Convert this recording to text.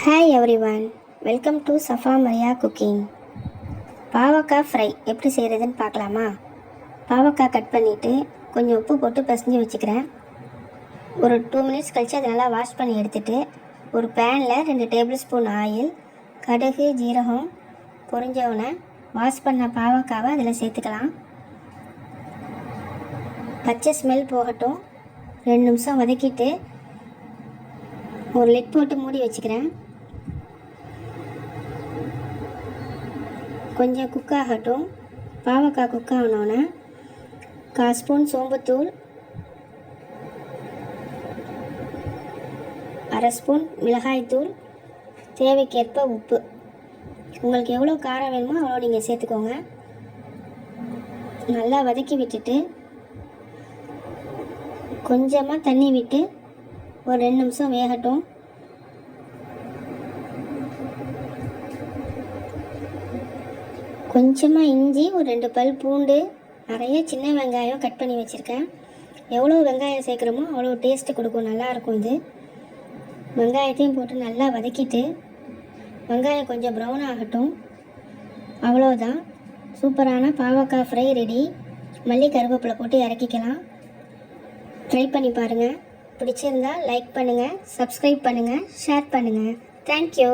Hi everyone, welcome to Safa Maria cooking. பாவக்காய் fry எப்படி செய்கிறதுன்னு பார்க்கலாமா? பாவக்காய் கட் பண்ணிவிட்டு கொஞ்சம் உப்பு போட்டு பிசைஞ்சு வச்சுக்கிறேன். ஒரு 2 மினிட்ஸ் கழித்து அதை நல்லா வாஷ் பண்ணி எடுத்துகிட்டு ஒரு பேனில் 2 டேபிள் ஸ்பூன் ஆயில், கடுகு, ஜீரகம் பொரிஞ்சவுடனே வாஷ் பண்ண பாவக்காவை அதில் சேர்த்துக்கலாம். பச்சை ஸ்மெல் போகட்டும். 2 நிமிஷம் வதக்கிட்டு ஒரு லிட் போட்டு மூடி வச்சுக்கிறேன். கொஞ்சம் குக் ஆகட்டும். பாவக்காய் குக் ஆகணுன்னே 1/4 ஸ்பூன் சோம்புத்தூள், 1/2 ஸ்பூன் மிளகாய்த்தூள், தேவைக்கேற்ப உப்பு. உங்களுக்கு எவ்வளோ காரம் வேணுமோ அவ்வளோ நீங்கள் சேர்த்துக்கோங்க. நல்லா வதக்கி விட்டுட்டு கொஞ்சமாக தண்ணி விட்டு ஒரு 2 நிமிஷம் வேகட்டும். கொஞ்சமாக இஞ்சி, ஒரு 2 பல் பூண்டு, நிறைய சின்ன வெங்காயம் கட் பண்ணி வச்சுருக்கேன். எவ்வளோ வெங்காயம் சேர்க்குறோமோ அவ்வளோ டேஸ்ட்டு கொடுக்கும், நல்லாயிருக்கும் இது. வெங்காயத்தையும் போட்டு நல்லா வதக்கிட்டு வெங்காயம் கொஞ்சம் ப்ரௌன் ஆகட்டும். அவ்வளோதான், சூப்பரான பாவக்காய் ஃப்ரை ரெடி. மல்லி கருவேப்பிலை போட்டு இறக்கிக்கலாம். ட்ரை பண்ணி பாருங்கள். பிடிச்சிருந்தால் லைக் பண்ணுங்கள், சப்ஸ்கிரைப் பண்ணுங்கள், ஷேர் பண்ணுங்கள். தேங்க்யூ.